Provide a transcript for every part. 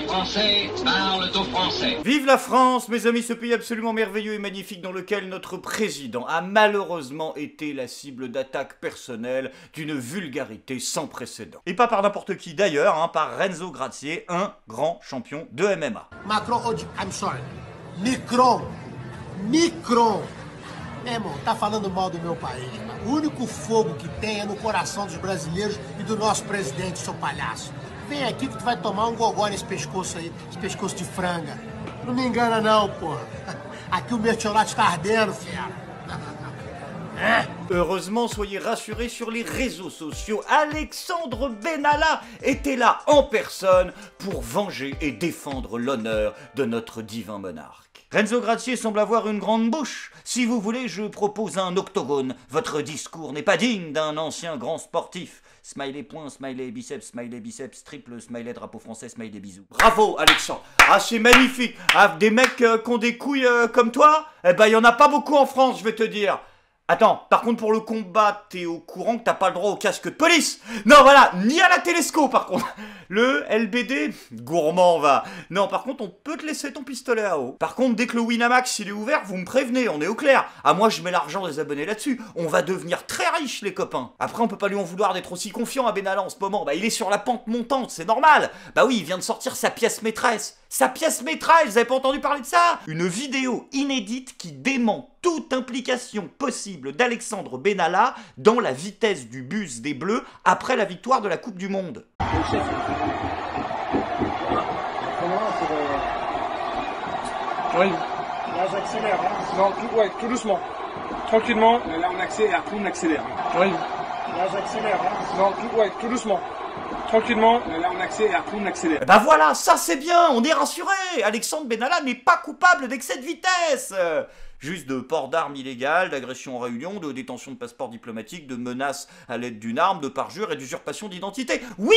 Français parlent aux Français. Vive la France, mes amis, ce pays absolument merveilleux et magnifique dans lequel notre président a malheureusement été la cible d'attaques personnelles d'une vulgarité sans précédent. Et pas par n'importe qui d'ailleurs, hein, par Renzo Gracie, un grand champion de MMA. Macron, I'm sorry. Micron. Meu irmão, tá falando mal do meu país. O único fogo que tem é no coração dos brasileiros e do nosso presidente, seu palhaço. Vem aqui que tu vai tomar gogó nesse pescoço aí, esse pescoço de franga. Não me engana não, porra. Aqui o mertiolate tá ardendo, fera. Heureusement, soyez rassurés, sur les réseaux sociaux, Alexandre Benalla était là en personne pour venger et défendre l'honneur de notre divin monarque. Renzo Gracie semble avoir une grande bouche. Si vous voulez, je propose un octogone. Votre discours n'est pas digne d'un ancien grand sportif. Smiley point, smiley biceps, triple smiley drapeau français, smiley bisous. Bravo Alexandre. Ah c'est magnifique. Ah, des mecs qui ont des couilles comme toi, eh ben il y en a pas beaucoup en France, je vais te dire. Attends, par contre pour le combat, t'es au courant que t'as pas le droit au casque de police? Non voilà, ni à la télescope par contre. Le LBD, gourmand va. Non par contre on peut te laisser ton pistolet à eau. Par contre dès que le Winamax il est ouvert, vous me prévenez, on est au clair. Ah moi je mets l'argent des abonnés là-dessus. On va devenir très riches les copains. Après on peut pas lui en vouloir d'être aussi confiant à Benalla en ce moment. Bah il est sur la pente montante, c'est normal. Bah oui, il vient de sortir sa pièce maîtresse. Sa pièce maîtresse, vous avez pas entendu parler de ça? Une vidéo inédite qui dément toute implication possible d'Alexandre Benalla dans la vitesse du bus des Bleus après la victoire de la Coupe du Monde. Oui. Là, j'accélère. Hein. Non, tout doucement. Tranquillement. Là, on accélère. Après, on accélère. Oui. Là, j'accélère. Hein. Non, tout doucement. Tranquillement. Là, on accélère. Après, on accélère. Bah voilà, ça c'est bien, on est rassuré. Alexandre Benalla n'est pas coupable d'excès de vitesse. Juste de port d'armes illégales, d'agression en réunion, de détention de passeport diplomatique, de menaces à l'aide d'une arme, de parjure et d'usurpation d'identité. Oui!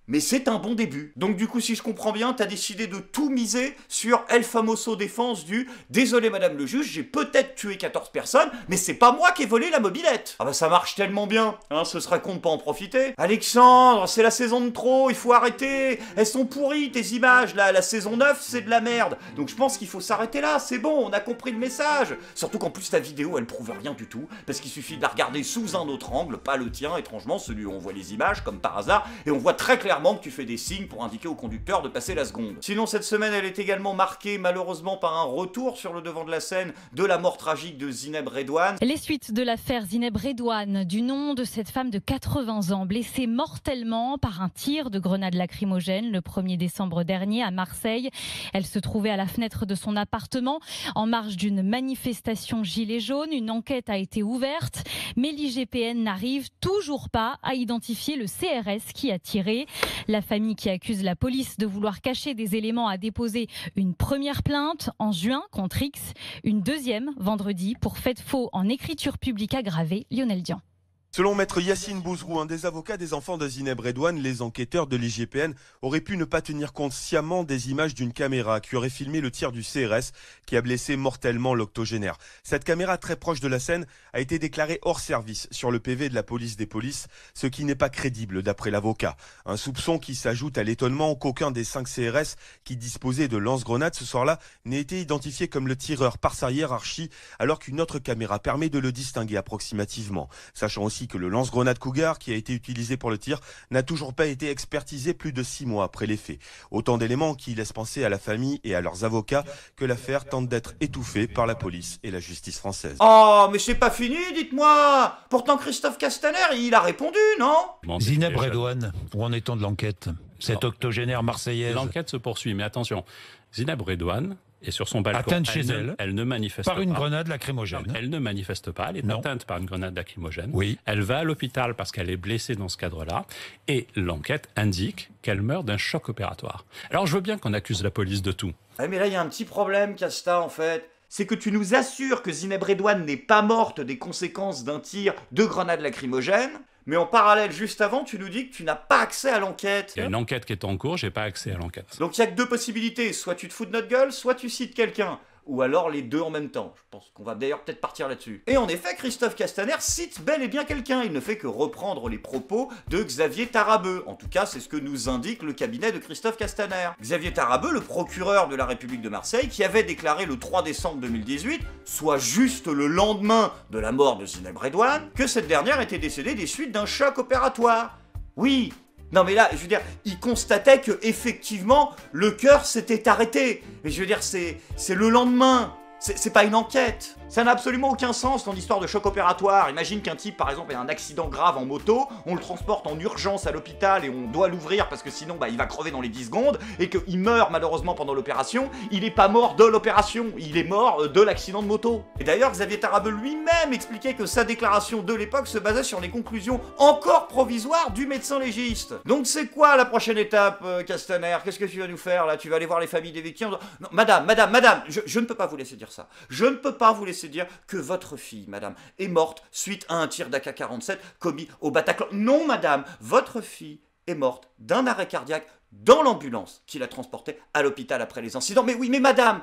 Mais c'est un bon début. Donc du coup, si je comprends bien, t'as décidé de tout miser sur El Famoso défense du « Désolé madame le juge, j'ai peut-être tué 14 personnes, mais c'est pas moi qui ai volé la mobilette !» Ah bah ça marche tellement bien, hein, ce serait con de pas en profiter. Alexandre, c'est la saison de trop, il faut arrêter. Elles sont pourries tes images, là, la saison 9, c'est de la merde. Donc je pense qu'il faut s'arrêter là, c'est bon, on a compris le message. Surtout qu'en plus ta vidéo, elle prouve rien du tout, parce qu'il suffit de la regarder sous un autre angle, pas le tien, étrangement, celui où on voit les images, comme par hasard, et on voit très clairement que tu fais des signes pour indiquer au conducteur de passer la seconde. Sinon, cette semaine, elle est également marquée, malheureusement, par un retour sur le devant de la scène de la mort tragique de Zineb Redouane. Les suites de l'affaire Zineb Redouane, du nom de cette femme de 80 ans, blessée mortellement par un tir de grenade lacrymogène le 1er décembre dernier à Marseille. Elle se trouvait à la fenêtre de son appartement en marge d'une manifestation gilet jaune. Une enquête a été ouverte, mais l'IGPN n'arrive toujours pas à identifier le CRS qui a tiré. La famille qui accuse la police de vouloir cacher des éléments a déposé une première plainte en juin contre X, une deuxième vendredi pour fait de faux en écriture publique aggravée. Lionel Dian. Selon maître Yassine Bouzrou, un des avocats des enfants de Zineb Redouane, les enquêteurs de l'IGPN auraient pu ne pas tenir compte sciemment des images d'une caméra qui aurait filmé le tir du CRS qui a blessé mortellement l'octogénaire. Cette caméra très proche de la scène a été déclarée hors service sur le PV de la police des polices, ce qui n'est pas crédible d'après l'avocat. Un soupçon qui s'ajoute à l'étonnement qu'aucun des 5 CRS qui disposaient de lance-grenades ce soir-là n'ait été identifié comme le tireur par sa hiérarchie, alors qu'une autre caméra permet de le distinguer approximativement. Sachant aussi que le lance-grenade Cougar qui a été utilisé pour le tir n'a toujours pas été expertisé plus de 6 mois après les faits. Autant d'éléments qui laissent penser à la famille et à leurs avocats que l'affaire tente d'être étouffée par la police et la justice française. Oh, mais c'est pas fini, dites-moi. Pourtant Christophe Castaner, il a répondu, non? Zineb Redouane, où en est-on de l'enquête? Cette octogénaire marseillaise. L'enquête se poursuit, mais attention, Zineb Redouane est sur son balcon. Atteinte chez elle. Elle ne manifeste pas. Par une grenade lacrymogène. Non, elle ne manifeste pas, elle est atteinte par une grenade lacrymogène. Oui. Elle va à l'hôpital parce qu'elle est blessée dans ce cadre-là. Et l'enquête indique qu'elle meurt d'un choc opératoire. Alors je veux bien qu'on accuse la police de tout. Ouais, mais là, il y a un petit problème, Casta, en fait. C'est que tu nous assures que Zineb Redouane n'est pas morte des conséquences d'un tir de grenade lacrymogène, mais en parallèle, juste avant, tu nous dis que tu n'as pas accès à l'enquête. Il y a une enquête qui est en cours, j'ai pas accès à l'enquête. Donc il y a que deux possibilités, soit tu te fous de notre gueule, soit tu cites quelqu'un. ou alors les deux en même temps. Je pense qu'on va d'ailleurs peut-être partir là-dessus. Et en effet, Christophe Castaner cite bel et bien quelqu'un. Il ne fait que reprendre les propos de Xavier Tarabeu. En tout cas, c'est ce que nous indique le cabinet de Christophe Castaner. Xavier Tarabeu, le procureur de la République de Marseille, qui avait déclaré le 3 décembre 2018, soit juste le lendemain de la mort de Zineb Redouane, que cette dernière était décédée des suites d'un choc opératoire. Oui. Non mais là, je veux dire, il constatait que effectivement le cœur s'était arrêté. Mais je veux dire, c'est le lendemain. C'est pas une enquête. Ça n'a absolument aucun sens ton histoire de choc opératoire. Imagine qu'un type, par exemple, ait un accident grave en moto, on le transporte en urgence à l'hôpital et on doit l'ouvrir parce que sinon, bah, il va crever dans les 10 secondes et qu'il meurt malheureusement pendant l'opération. Il est pas mort de l'opération, il est mort de l'accident de moto. Et d'ailleurs, Xavier Tarabeu lui-même expliquait que sa déclaration de l'époque se basait sur les conclusions encore provisoires du médecin légiste. Donc c'est quoi la prochaine étape, Castaner? Qu'est-ce que tu vas nous faire là? Tu vas aller voir les familles des victimes? Non, madame, je ne peux pas vous laisser dire ça. Je ne peux pas vous laisser dire que votre fille, madame, est morte suite à un tir d'AK-47 commis au Bataclan. Non, madame, votre fille est morte d'un arrêt cardiaque dans l'ambulance qui la transportait à l'hôpital après les incidents. Mais oui, mais madame,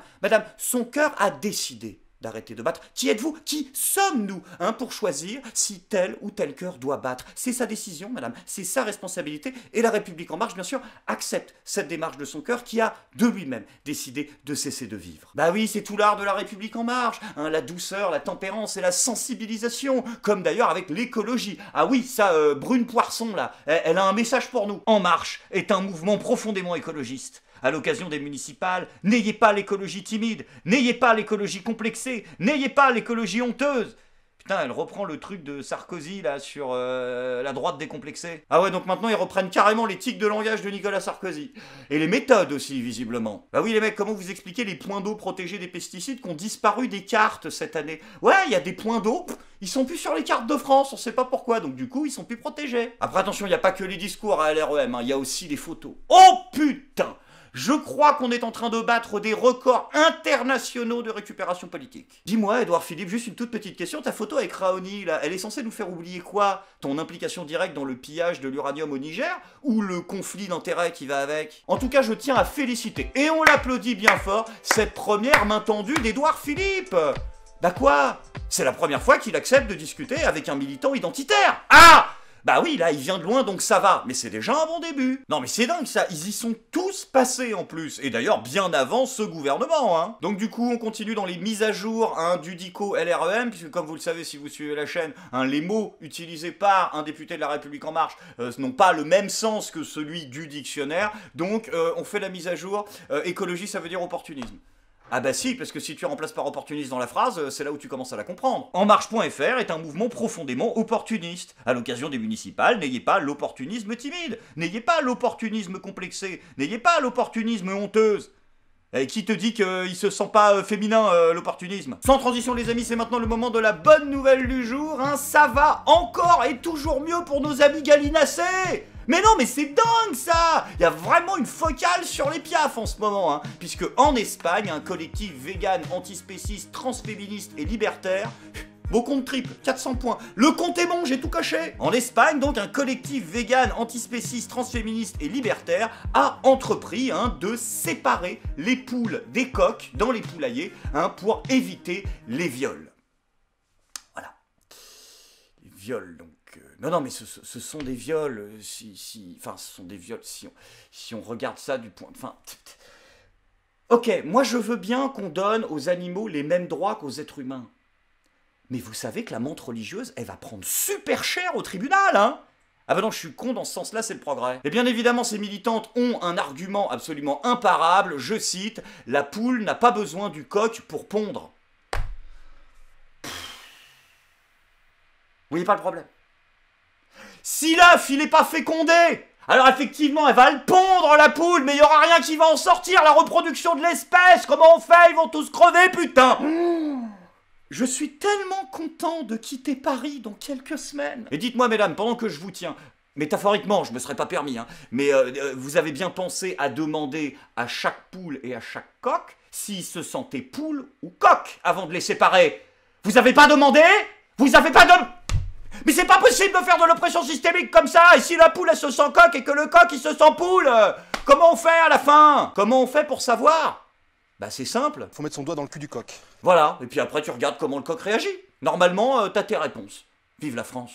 son cœur a décidé d'arrêter de battre. Qui êtes-vous? Qui sommes-nous pour choisir si tel ou tel cœur doit battre? C'est sa décision, madame, c'est sa responsabilité, et la République en marche, bien sûr, accepte cette démarche de son cœur qui a, de lui-même, décidé de cesser de vivre. Bah oui, c'est tout l'art de la République en marche, la douceur, la tempérance et la sensibilisation, comme d'ailleurs avec l'écologie. Ah oui, ça, Brune Poisson, là, elle a un message pour nous. En marche est un mouvement profondément écologiste. À l'occasion des municipales, n'ayez pas l'écologie timide, n'ayez pas l'écologie complexée, n'ayez pas l'écologie honteuse. Putain, elle reprend le truc de Sarkozy, là, sur la droite décomplexée. Ah ouais, donc maintenant, ils reprennent carrément les tics de langage de Nicolas Sarkozy. Et les méthodes aussi, visiblement. Bah oui, les mecs, comment vous expliquez les points d'eau protégés des pesticides qui ont disparu des cartes cette année? Ouais, il y a des points d'eau, ils sont plus sur les cartes de France, on sait pas pourquoi, donc du coup, ils sont plus protégés. Après, attention, il n'y a pas que les discours à LREM, il y a aussi les photos. Oh putain! Je crois qu'on est en train de battre des records internationaux de récupération politique. Dis-moi, Édouard Philippe, juste une toute petite question. Ta photo avec Raoni, là, elle est censée nous faire oublier quoi? Ton implication directe dans le pillage de l'uranium au Niger? Ou le conflit d'intérêts qui va avec? En tout cas, je tiens à féliciter, et on l'applaudit bien fort, cette première main tendue d'Édouard Philippe. Bah quoi? C'est la première fois qu'il accepte de discuter avec un militant identitaire. Ah! Bah oui, là, il vient de loin, donc ça va. Mais c'est déjà un bon début. Non, mais c'est dingue, ça. Ils y sont tous passés, en plus. Et d'ailleurs, bien avant ce gouvernement, Donc du coup, on continue dans les mises à jour du DICO LREM, puisque comme vous le savez, si vous suivez la chaîne, les mots utilisés par un député de la République En Marche n'ont pas le même sens que celui du dictionnaire. Donc, on fait la mise à jour. Écologie, ça veut dire opportunisme. Ah bah si, parce que si tu remplaces par opportuniste dans la phrase, c'est là où tu commences à la comprendre. Enmarche.fr est un mouvement profondément opportuniste. À l'occasion des municipales, n'ayez pas l'opportunisme timide, n'ayez pas l'opportunisme complexé, n'ayez pas l'opportunisme honteuse. Et qui te dit qu'il se sent pas féminin, l'opportunisme? Sans transition les amis, c'est maintenant le moment de la bonne nouvelle du jour, ça va encore et toujours mieux pour nos amis gallinacés. Mais non, mais c'est dingue ça! Il y a vraiment une focale sur les piafs en ce moment, puisque en Espagne, un collectif vegan, antispéciste, transféministe et libertaire... Beau compte triple, 400 points. Le compte est bon, j'ai tout coché. En Espagne, donc, un collectif vegan, antispéciste, transféministe et libertaire a entrepris de séparer les poules des coqs dans les poulaillers pour éviter les viols. Voilà. Les viols, donc... Non, mais ce sont des viols, enfin, ce sont des viols, si on regarde ça du point... Enfin... Ok, moi je veux bien qu'on donne aux animaux les mêmes droits qu'aux êtres humains. Mais vous savez que la menthe religieuse, elle va prendre super cher au tribunal, Ah bah non, je suis con, dans ce sens-là, c'est le progrès. Et bien évidemment, ces militantes ont un argument absolument imparable, je cite, « La poule n'a pas besoin du coq pour pondre. » Vous voyez pas le problème? Si l'œuf, il n'est pas fécondé, alors effectivement, elle va le pondre, la poule, mais il n'y aura rien qui va en sortir, la reproduction de l'espèce. Comment on fait? Ils vont tous crever, putain. Je suis tellement content de quitter Paris dans quelques semaines. Et dites-moi, mesdames, pendant que je vous tiens, métaphoriquement, je me serais pas permis, mais vous avez bien pensé à demander à chaque poule et à chaque coq s'ils se sentaient poule ou coq avant de les séparer? Vous avez pas demandé? Vous avez pas demandé? Mais c'est pas possible de faire de l'oppression systémique comme ça. Et si la poule elle se sent coq et que le coq il se sent poule, comment on fait à la fin? Comment on fait pour savoir? Bah c'est simple. Faut mettre son doigt dans le cul du coq. Voilà, et puis après tu regardes comment le coq réagit. Normalement, t'as tes réponses. Vive la France.